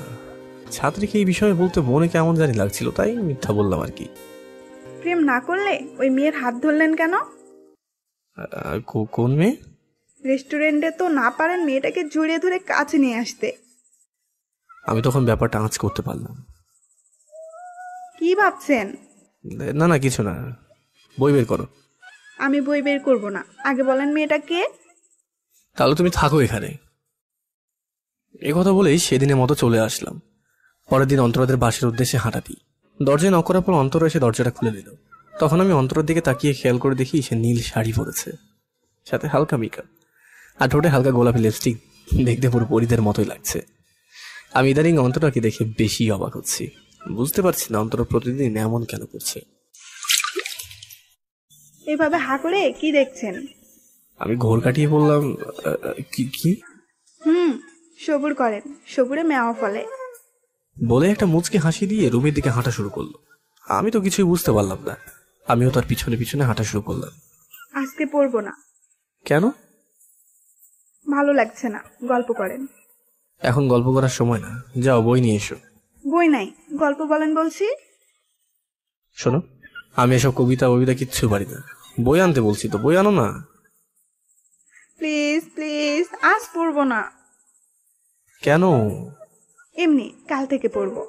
ছাত্রীকে এই বিষয়ে বলতে মনে কেমন জানি লাগছিল, তাই মিথ্যা বললাম আর কি। প্রেম না করলে ওই মেয়ের হাত ধরলেন কেন? কোন মেয়ে? রেস্টুরেন্টে তো না পারেন মেয়েটাকে জড়িয়ে ধরে কাছে নিয়ে আসতে। আমি তখন ব্যাপারটা আঁচ করতে পারলাম। কি ভাবছেন? না না, কিছু না, বই বের করো। আমি বই বের করব না, আগে বলেন মেয়েটা কে? তাহলে তুমি থাকো এখানে। এ কথা বলেই সেদিনের মতো চলে আসলাম। পরের দিন অন্তরাদের বাসের উদ্দেশ্যে হাঁটা দিই। দরজায় নক করার পর অন্তরা এসে দরজাটা খুলে দিল। তখন আমি অন্তরার দিকে তাকিয়ে খেয়াল করে দেখি সে নীল শাড়ি পরেছে, সাথে হালকা মেকআপ আর ঠোঁটে হালকা গোলাপি লিপস্টিক। দেখতে পুরো পরীদের মতোই লাগছে। আমি ইদানিং অন্তরাকে দেখে বেশি অবাক হচ্ছি। বুঝতে পারছি না অন্তরা প্রতিদিন এমন কেন করছে। এভাবে হা করে কি দেখছেন? আমি ঘোর কাটিয়ে বললাম, কি কি?" সবুর করেন, সবুরে মেওয়া ফলে। বলে একটা মুচকি হাসি দিয়ে রুমের দিকে হাঁটা শুরু করলো। আমি তো কিছুই বুঝতে পারলাম না। আমিও তার পিছনে পিছনে হাঁটা শুরু করলাম। আজকে পড়বো না। কেন? ভালো লাগছে না, গল্প করেন। এখন গল্প করার সময় না, যাও বই নিয়ে এসো। বই নাই, গল্প বলেন বলছি। শোনো, আমি এসব কবিতা কিচ্ছু পারি না। বই আনতে বলছি তো, বই আনো না। প্লিজ প্লিজ, আজ পড়বো না। কেন? এমনি, কাল থেকে পড়বো।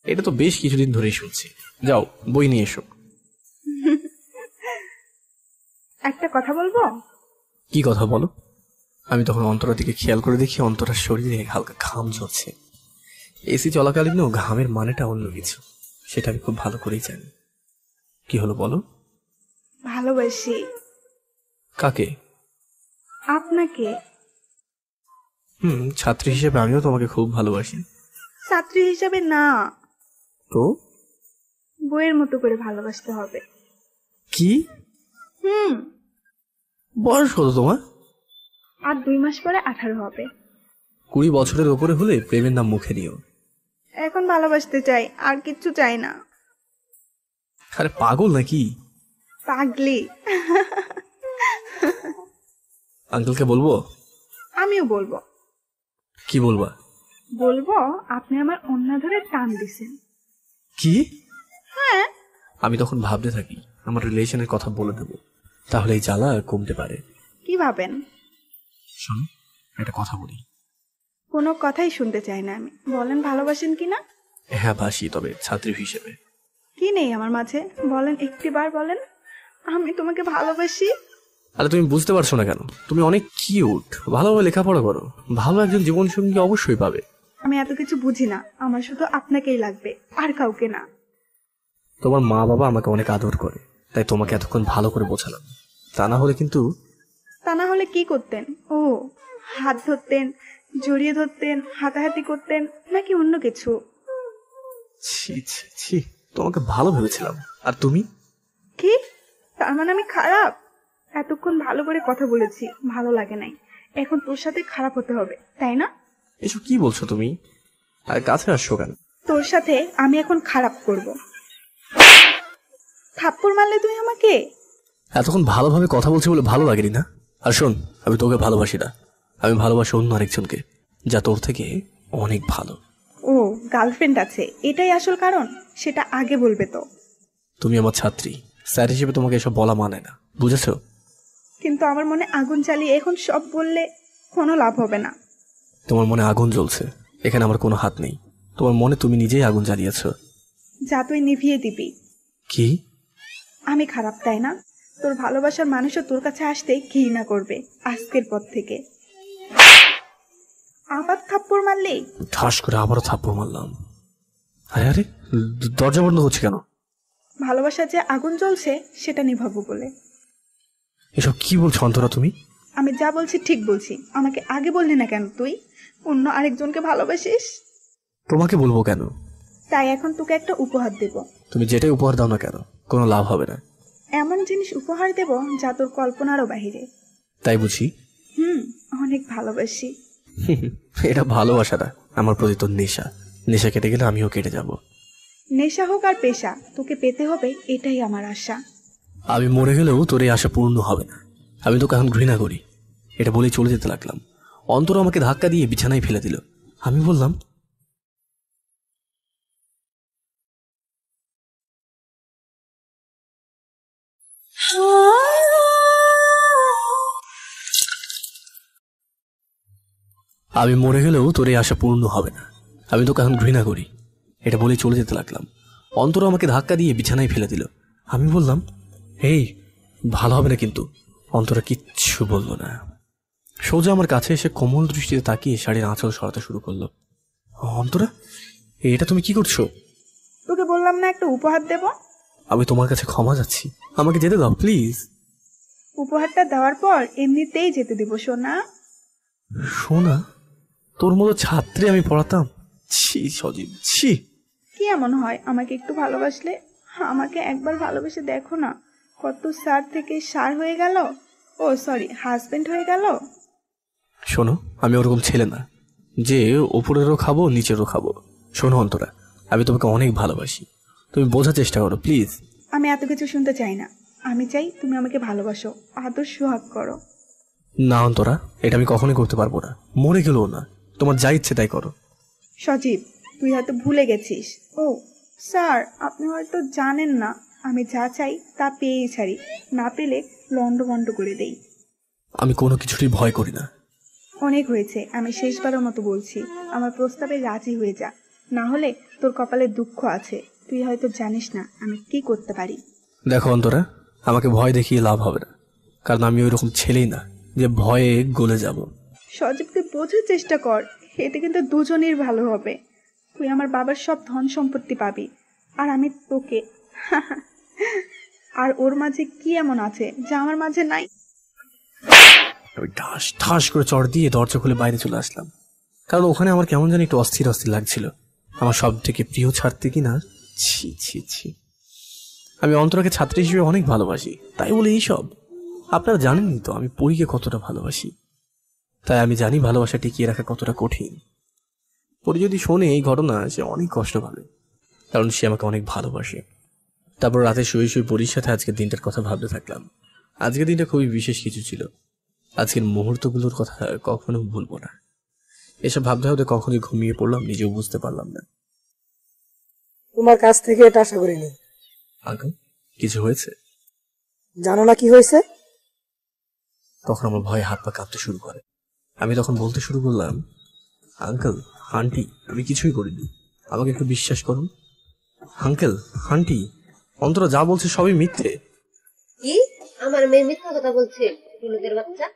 এটা তো বেশ কিছুদিন ধরেই শুনছি। যাও বই নিয়ে এসো। একটা কথা বলবো? কি কথা বলো? আমি তখন অন্তরার দিকে খেয়াল করে দেখি অন্তরার শরীরে হালকা ঘাম ঝরছে। এসি চলাকালীনও ঘামের মানেটা অন্য কিছু, সেটা আমি খুব ভালো করেই জানি। কি হলো বলো? ভালোবাসি। কাকে? আপনাকে। ছাত্রী হিসেবে আমিও তোমাকে খুব ভালোবাসি। ছাত্রী হিসাবে না, তো বইয়ের মতো করে ভালোবাসতে হবে। কি? বয়স কত তোমার? আর 2 মাস পরে 18 হবে। 20 বছরের ওপরে হলে প্রেমের নাম মুখে নিও। এখন ভালোবাসতে চাই, আর কিচ্ছু চাই না। আরে পাগল নাকি? পাগলি। আঙ্কেলকে বলবো? আমিও বলবো। কি বলবা? বলবো আপনি আমার অন্যা ধরে টান দিছেন। কি? হ্যাঁ। আমি তখন ভাবতে থাকি আমার রিলেশনের কথা বলে দেবো, তাহলে এই জ্বালা কমতে পারে। কি ভাবেন? শোনো, একটা কথা বলি। কোনো কথাই শুনতে চাই না আমি। বলেন ভালোবাসেন কিনা? হ্যাঁ বাসি, তবে ছাত্রী হিসেবে। কি নেই আমার মাঝে? বলেন, একটিবার বলেন আমি তোমাকে ভালোবাসি। আরে তুমি বুঝতে পারছো না কেন? তুমি অনেক কিউট, ভালোভাবে লেখাপড়া করো, ভালো একজন জীবনসঙ্গী অবশ্যই পাবে। আমি এত কিছু বুঝি না, আমার শুধু আপনাকেই লাগবে, আর কাউকে না। তোমার মা বাবা আমাকে অনেক আদর করে, তাই তোমাকে এতক্ষণ ভালো করে বোঝালাম। তা না হলে কিন্তু। তা না হলে কি করতেন? ও, হাত ধরতেন, জড়িয়ে ধরতেন, হাতাহাতি করতেন, নাকি অন্য কিছু? ছি ছি ছি, তোমাকে ভালো ভেবেছিলাম। আর তুমি? কি? তার মানে আমি খারাপ? এতক্ষণ ভালো করে কথা বলেছি, ভালো লাগে নাই, এখন তোর সাথে খারাপ হতে হবে, তাই না? এসব কি বলছো তুমি? আর কাছে আসছো কেন? তোর সাথে আমি এখন খারাপ করব। থাপ্পড় মারলে তুই আমাকে? এতক্ষণ ভালোভাবে কথা বলছি বলে ভালো লাগেনি না? আর শোন, আমি তোকে ভালোবাসি না, আমি ভালোবাসি অন্য আরেকজনকে, যা তোর থেকে অনেক ভালো। ও, গার্লফ্রেন্ড আছে, এটাই আসল কারণ? সেটা আগে বলবে তো। তুমি আমার ছাত্রী, স্যার হিসেবে তোমাকে এসব বলা মানে না, বুঝেছো? কিন্তু আমার মনে আগুন জ্বালিয়ে এখন সব বললে কোনো লাভ হবে না। তোমার মনে আগুন জ্বলছে, এখানে আমার কোনো হাত নেই। তোমার মনে তুমি নিজেই আগুন জ্বালিয়েছো। যা তুই নিভিয়ে দিবি। কি? আমি খারাপ, তাই না? তোর ভালোবাসার মানুষও তোর কাছে আসতেই ঘৃণা করবে আজকের পর থেকে। আবার থাপ্পড় মারলি? ঠাস করে আবারও থাপ্পড় মারলাম। আরে আরে, দরজা বন্ধ হচ্ছে কেন? ভালোবাসা যে আগুন জ্বলছে সেটা নিভাবো বলে। এসব কি বলছো অন্তরা তুমি? আমি যা বলছি ঠিক বলছি, আমাকে আগে বললি না কেন? তুই অন্য আরেকজনকে ভালোবাসিস। তোমাকে বলবো কেন? তাই এখন তোকে একটা উপহার দেব। তুমি যেটাই উপহার দাও না কেন, কোনো লাভ হবে না। এমন জিনিস উপহার দেব যা তোর কল্পনারও বাহিরে। তাই বুঝি? অনেক ভালোবাসি। এটা ভালোবাসা না, আমার প্রতি তোর নেশা। নেশা কেটে গেলে আমিও কেটে যাব। নেশা হোক আর পেশা, তোকে পেতে হবে, এটাই আমার আশা। আমি মরে গেলেও তোর এই আশা পূর্ণ হবে না। আমি তোকে এখন ঘৃণা করি, এটা বলেই চলে যেতে লাগলাম। অন্তর আমাকে ধাক্কা দিয়ে বিছানায় ফেলে দিল। আমি বললাম, আমি মরে গেলেও তোর এই আশা পূর্ণ হবে না। আমি তোকে এখন ঘৃণা করি। এটা বলেই চলে যেতে লাগলাম। অন্তরা আমাকে ধাক্কা দিয়ে বিছানায় ফেলে দিল। আমি বললাম, এই ভালো হবে না কিন্তু। অন্তরা কিচ্ছু বলল না, সোজা আমার কাছে এসে কোমল দৃষ্টিতে তাকিয়ে শাড়ির আঁচল সরাতে শুরু করলো। অন্তরা, এটা তুমি কি করছো? তোকে বললাম না একটা উপহার দেব। আমি তোমার কাছে ক্ষমা যাচ্ছি, আমাকে যেতে দাও প্লিজ। উপহারটা দেওয়ার পর এমনিতেই যেতে দিব সোনা। সোনা? তোর মতো ছাত্রী আমি পড়াতাম? ছি সজীব, ছি। কি এমন হয় আমাকে একটু ভালোবাসলে? আমাকে একবার ভালোবেসে দেখো না, কত স্যার থেকে সার হয়ে গেল, ও সরি হাজবেন্ড হয়ে গেল। শোনো, আমি ওরকম ছেলে না যে ওপরেরও খাবো নিচেরও খাবো। শোনো অন্তরা, আমি তোমাকে অনেক ভালোবাসি, তুমি বোঝার চেষ্টা করো প্লিজ। আমি এত কিছু শুনতে চাই না, আমি চাই তুমি আমাকে ভালোবাসো, আদর সোহাগ করো। না অন্তরা, এটা আমি কখনোই করতে পারবো না, মরে গেলেও না। তোমার যা ইচ্ছে তাই করো। সজীব, তুই হয়তো ভুলে গেছিস। ও স্যার, আপনি হয়তো জানেন না, আমি যা চাই তা পেয়েই ছাড়ি, না পেলে লন্ডভন্ড করে দেই। আমি কোনো কিছুরই ভয় করি না। অনেক হয়েছে, আমি শেষবারের মতো বলছি, আমার প্রস্তাবে রাজি হয়ে যা, না হলে তোর কপালে দুঃখ আছে। তুই হয়তো জানিস না আমি কি করতে পারি। দেখো অন্তরা, আমাকে ভয় দেখিয়ে লাভ হবে না, কারণ আমি ওই রকম ছেলেই না যে ভয়ে গলে যাব। সজীব, তুই বোঝার চেষ্টা কর, এতে কিন্তু দুজনের ভালো হবে। তুই আমার বাবার সব ধন সম্পত্তি পাবি, আর আমি তোকে। আর ওর মাঝে কি এমন আছে যা আমার মাঝে নাই? আমি ঠাস ঠাস করে চড় দিয়ে দরজা খুলে বাইরে চলে আসলাম, কারণ ওখানে আমার কেমন জানি একটু অস্থির অস্থির লাগছিল। আমার সব থেকে প্রিয় ছাড়তে কিনা, ছি ছি ছি। আমি অন্তরাকে ছাত্রী হিসেবে অনেক ভালোবাসি, তাই বলে এইসব। আপনারা জানেনই তো আমি পরীকে কতটা ভালোবাসি, তাই আমি জানি ভালোবাসা টিকিয়ে রাখা কতটা কঠিন। পরি যদি শোনে এই ঘটনা, সে অনেক কষ্ট পাবে, কারণ সে আমাকে অনেক ভালোবাসে। তারপর রাতে শুয়ে শুয়ে পরির সাথে আজকের দিনটার কথা ভাবতে থাকলাম। আজকের দিনটা খুবই বিশেষ কিছু ছিল। আজকের মুহূর্তগুলোর কথা কখনো ভুলবো না। এসব ভাবতে ভাবতে কখনই ঘুমিয়ে পড়লাম, নিজেও বুঝতে পারলাম না। তোমার কাছ থেকে এটা আশা করিনি। আঙ্কেল, কিছু হয়েছে? জানো না কি হয়েছে? তখন আমার ভয়ে হাত পা কাঁপতে শুরু করে। আমি তখন বলতে শুরু করলাম, আঙ্কেল আন্টি, আমি কিছুই করিনি, আমাকে একটু বিশ্বাস করুন। আঙ্কেল আন্টি, অন্তরা যা বলছে সবই মিথ্যে। কি? আমার মেয়ে মিথ্যা কথা বলছে? লোকের বাচ্চা।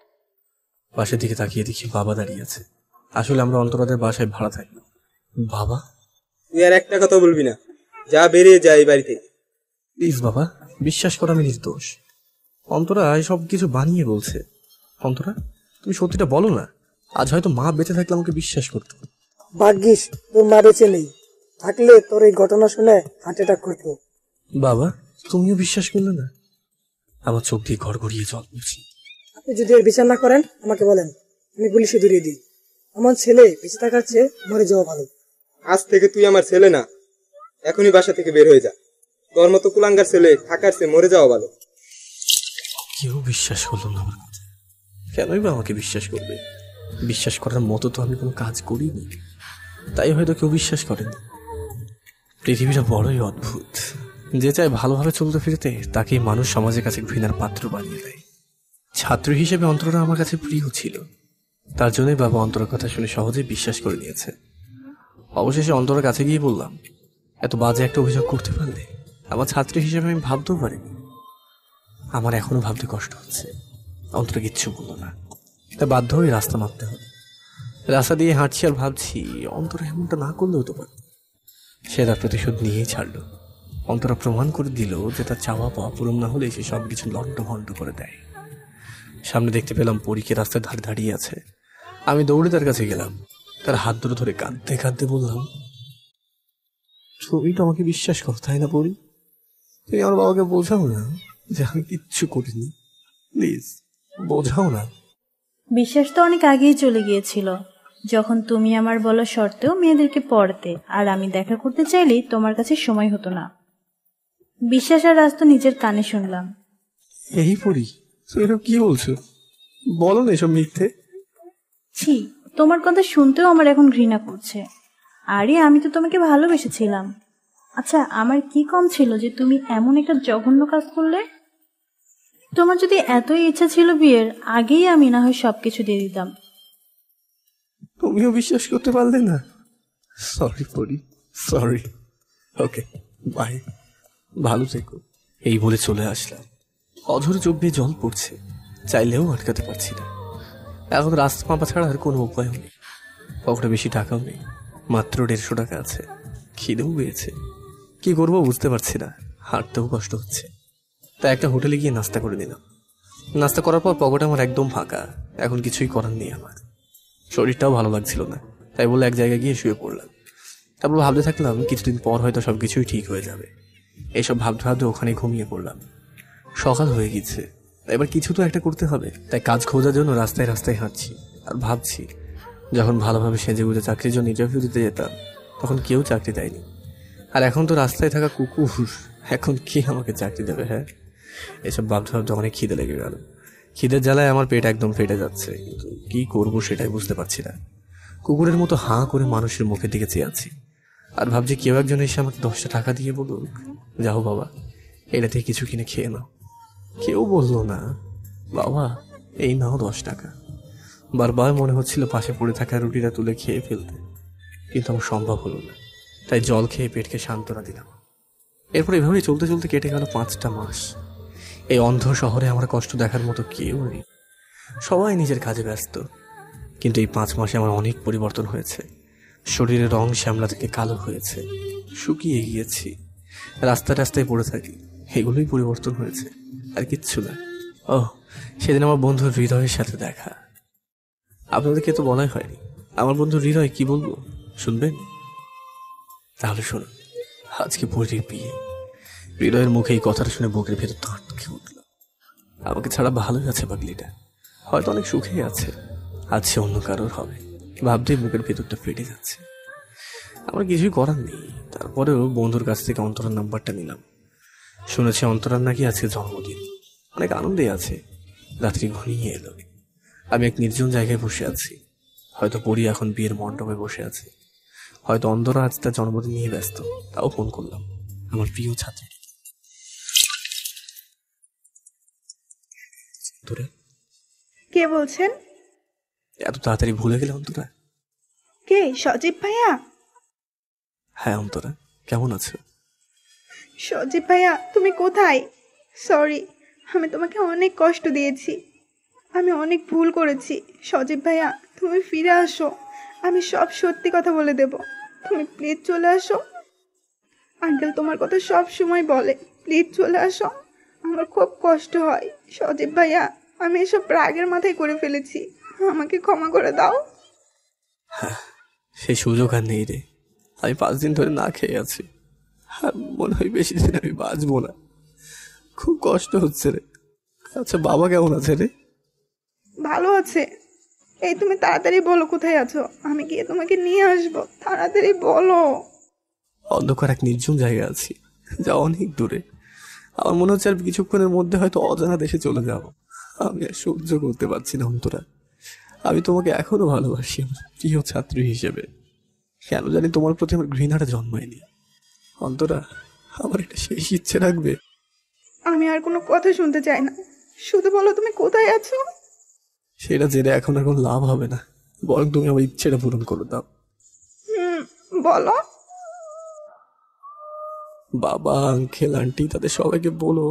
বাসার দিকে তাকিয়ে দেখি বাবা দাঁড়িয়ে আছে। আসলে আমরা অন্তরাদের বাসায় ভাড়া থাকি। বাবা, তুই আর একটা কথা বলবি না, যা বেরিয়ে যা এই বাড়ি থেকে। প্লিজ বাবা, বিশ্বাস কর আমি নির্দোষ। অন্তরা এসব কিছু বানিয়ে বলছে। অন্তরা, তুমি সত্যিটা বলো না। আজ হয়তো মা বেঁচে থাকলে আমাকে বিশ্বাস করতো। ভাগ্যিস তোর মা বেঁচে নেই, থাকলে তোর এই ঘটনা শুনে হার্ট অ্যাটাক করতো। বাবা, তুমিও বিশ্বাস করলে না? আমার চোখ দিয়ে ঘর গড়িয়ে জল পড়ছি। আপনি যদি এর বিচার না করেন আমাকে বলেন, আমি পুলিশে ধরিয়ে দিই। আমার ছেলে বেঁচে থাকার চেয়ে মরে যাওয়া ভালো। আজ থেকে তুই আমার ছেলে না, এখনই বাসা থেকে বের হয়ে যা। তোর মতো কুলাঙ্গার ছেলে থাকার চেয়ে মরে যাওয়া ভালো। কেউ বিশ্বাস করলো না আমার কথা। কেনই বা আমাকে বিশ্বাস করবে? বিশ্বাস করার মতো তো আমি কোনো কাজ করিনি, তাই হয়তো কেউ বিশ্বাস করেনি। পৃথিবীটা বড়ই অদ্ভুত। যে চায় ভালোভাবে চলতে ফিরতে, তাকেই মানুষ সমাজের কাছে ঘৃণার পাত্র বানিয়ে দেয়। ছাত্র হিসেবে অন্তরা আমার কাছে প্রিয় ছিল, তার জন্যই বাবা অন্তরার কথা শুনে সহজেই বিশ্বাস করে নিয়েছে। অবশেষে অন্তরার কাছে গিয়ে বললাম, এত বাজে একটা অভিযোগ করতে পারলে? আমার ছাত্রী হিসেবে আমি ভাবতেও পারিনি। আমার এখনো ভাবতে কষ্ট হচ্ছে। অন্তরা কিচ্ছু বললো না, তাই বাধ্য হয়ে রাস্তা মাপতে হবে। রাস্তা দিয়ে হাঁটছি আর ভাবছি, অন্তরা এমনটা না করলেও তো পারে। সে তার প্রতিশোধ নিয়েই ছাড়লো। অন্তরা প্রমাণ করে দিল যে তার চাওয়া পাওয়া পূরণ না হলে সে সব কিছু লন্ডভন্ড করে দেয়। সামনে দেখতে পেলাম পরীকে রাস্তার ধারে দাঁড়িয়ে আছে। আমি দৌড়ে তার কাছে গেলাম, তার হাত ধরে ধরে কাঁদতে কাঁদতে বললাম, তুমি তো আমাকে বিশ্বাস করো তাই না পরী? তুমি আমার বাবাকে বোঝাও না যে আমি কিচ্ছু করিনি, প্লিজ বোঝাও না। বিশ্বাস তো অনেক আগেই চলে গিয়েছিল, যখন তুমি আমার বলা শর্তেও মেয়েদেরকে পড়তে আর আমি দেখা করতে চাইলেই তোমার কাছে সময় হতো না। বিশ্বাস আর রাজ তো নিজের কানে শুনলাম। এই পরী, তুমি এসব কি বলছো? বলো না এসব মিথ্যে। ছি, তোমার কথা শুনতেও আমার এখন ঘৃণা করছে। আরে আমি তো তোমাকে ভালোবেসেছিলাম। আচ্ছা, আমার কি কম ছিল যে তুমি এমন একটা জঘন্য কাজ করলে? তোমার যদি এতই ইচ্ছা ছিল বিয়ের, আগেই আমি না হয় সবকিছু দিয়ে দিতাম। তুমি তুমিও বিশ্বাস করতে পারলে না? সরি পরি, সরি। ওকে, বাই, ভালো থেকো। এই বলে চলে আসলাম। অঝরে চোখ দিয়ে জল পড়ছে, চাইলেও আটকাতে পারছি না। এখন রাস্তা মাপা ছাড়া আর কোনো উপায়ও নেই। পকেটে বেশি টাকাও নেই, মাত্র 150 টাকা আছে। খিদেও পেয়েছে, কি করবো বুঝতে পারছি না। হাঁটতেও কষ্ট হচ্ছে, তাই একটা হোটেলে গিয়ে নাস্তা করে নিলাম। নাস্তা করার পর পকেট আমার একদম ফাঁকা। এখন কিছুই করার নেই আমার, শরীরটাও ভালো লাগছিল না, তাই বলে এক জায়গায় গিয়ে শুয়ে পড়লাম। তারপর ভাবতে থাকলাম কিছুদিন পর হয়তো সবকিছুই ঠিক হয়ে যাবে। এইসব ভাবতে ভাবতে ওখানে ঘুমিয়ে পড়লাম। সকাল হয়ে গেছে, এবার কিছু তো একটা করতে হবে। তাই কাজ খোঁজার জন্য রাস্তায় রাস্তায় হাঁটছি আর ভাবছি, যখন ভালোভাবে সেজে গুজে চাকরির জন্য ইন্টারভিউ দিতে যেতাম তখন কেউ চাকরি দেয়নি। আর এখন তো রাস্তায় থাকা কুকুর এখন কি আমাকে চাকরি দেবে? হ্যাঁ, এসব ভাবতে ভাবতে অনেক খিদে লেগে গেল। খিদের জ্বালায় আমার পেট একদম ফেটে যাচ্ছে, কিন্তু কি করব সেটাই বুঝতে পারছি না। কুকুরের মতো হাঁ করে মানুষের মুখের দিকে চেয়ে আছি আর ভাবছি কেউ একজন এসে আমাকে 10টা টাকা দিয়ে বলুক, যাও বাবা, এটা থেকে কিছু কিনে খেয়ে নাও। কেউ বললো না, বাবা এই নাও 10 টাকা। বারবার মনে হচ্ছিল পাশে পড়ে থাকা রুটিটা তুলে খেয়ে ফেলতে, কিন্তু আমার সম্ভব হলো না। তাই জল খেয়ে পেটকে সান্ত্বনা দিলাম। এরপর এভাবেই চলতে চলতে কেটে গেল 5টা মাস। এই অন্ধ শহরে আমার কষ্ট দেখার মতো কেউ নেই, সবাই নিজের কাজে ব্যস্ত। কিন্তু এই 5 মাসে আমার অনেক পরিবর্তন হয়েছে। শরীরের রং শ্যামলা থেকে কালো হয়েছে, শুকিয়ে গিয়েছি, রাস্তায় রাস্তায় পড়ে থাকি। এগুলোই পরিবর্তন হয়েছে, আর কিচ্ছু না। ও, সেদিন আমার বন্ধু হৃদয়ের সাথে দেখা। আপনাদেরকে তো বলাই হয়নি, আমার বন্ধু হৃদয় কি বলবো শুনবেন? তাহলে শুনুন, আজকে পরীর বিয়ে। হৃদয়ের মুখে এই কথাটা শুনে বুকের ভেতর আটকে উঠল। আমাকে ছাড়া ভালোই আছে পাগলিটা, হয়তো অনেক সুখেই আছে। আজ সে অন্য কারোর হবে ভাবতেই বুকের ভেতরটা ফেটে যাচ্ছে। আমার কিছুই করার নেই, তারপরেও বন্ধুর কাছ থেকে অন্তরার নাম্বারটা নিলাম। শুনেছি অন্তরার নাকি আজকে জন্মদিন, অনেক আনন্দে আছে। রাত্রি ঘনিয়ে এলো, আমি এক নির্জন জায়গায় বসে আছি। হয়তো পরি এখন বিয়ের মণ্ডপে বসে আছে, হয়তো অন্তরা আজ তার জন্মদিন নিয়ে ব্যস্ত। তাও ফোন করলাম আমার প্রিয় ছাত্রী। কে বলছেন? এত তাড়াতাড়ি ভুলে গেলে অন্তরা? কে, সজীব ভাইয়া? হ্যাঁ অন্তরা, কেমন আছো? সজীব ভাইয়া, তুমি কোথায়? সরি, আমি তোমাকে অনেক কষ্ট দিয়েছি, আমি অনেক ভুল করেছি। সজীব ভাইয়া, তুমি ফিরে আসো, আমি সব সত্যি কথা বলে দেব। তুমি প্লিজ চলে আসো। আঙ্কেল তোমার কথা সব সময় বলে, প্লিজ চলে আসো, আমার খুব কষ্ট হয়। সজীব ভাইয়া, আমি এসব রাগের মাথায় করে ফেলেছি, আমাকে ক্ষমা করে দাও। সেই সুযোগ আর নেই রে। আমি 5 দিন ধরে না খেয়ে আছি, আর মনে হয় বেশি দিন আমি বাঁচবো না। খুব কষ্ট হচ্ছে রে। আচ্ছা বাবা কেমন আছে রে? ভালো আছে। এই তুমি তাড়াতাড়ি বলো কোথায় আছো, আমি গিয়ে তোমাকে নিয়ে আসবো, তাড়াতাড়ি বলো। অন্ধকার এক নির্জন জায়গায় আছি, যা অনেক দূরে। আমার মনে হচ্ছে আর কিছুক্ষণের মধ্যে হয়তো অজানা দেশে চলে যাব। আমি আর সহ্য করতে পারছি না অন্তরা। আমি তোমাকে এখনো ভালোবাসি আমার প্রিয় ছাত্রী হিসেবে। কেন জানি তোমার প্রতি আমার ঘৃণাটা জন্মায়নি। অন্তরা, আমার একটা শেষ ইচ্ছে রাখবে? আমি আর কোনো কথা শুনতে চাই না, শুধু বলো তুমি কোথায় আছো। সেটা জেনে এখন আর কোনো লাভ হবে না, বরং তুমি আমার ইচ্ছেটা পূরণ করে দাও। বলো। বাবা, আঙ্কেল, আন্টি তাদের সবাইকে বলো,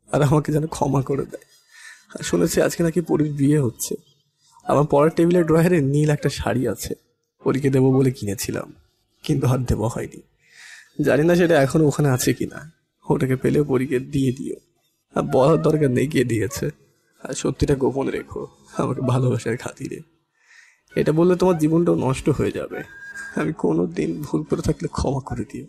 আর আমাকে যেন ক্ষমা করে দেয়। আর শুনেছি আজকে নাকি পরীর বিয়ে হচ্ছে। আমার পড়ার টেবিলের ড্রয়ারে নীল একটা শাড়ি আছে, পরীকে দেবো বলে কিনেছিলাম, কিন্তু আর দেওয়া হয়নি। জানি না সেটা এখনো ওখানে আছে কিনা। ওটাকে পেলেও পরীকে দিয়ে দিও, আর বলার দরকার নেই কে দিয়েছে। আর সত্যিটা গোপন রেখো আমাকে ভালোবাসার খাতিরে। এটা বললে তোমার জীবনটাও নষ্ট হয়ে যাবে। আমি কোনো দিন ভুল করে থাকলে ক্ষমা করে দিও।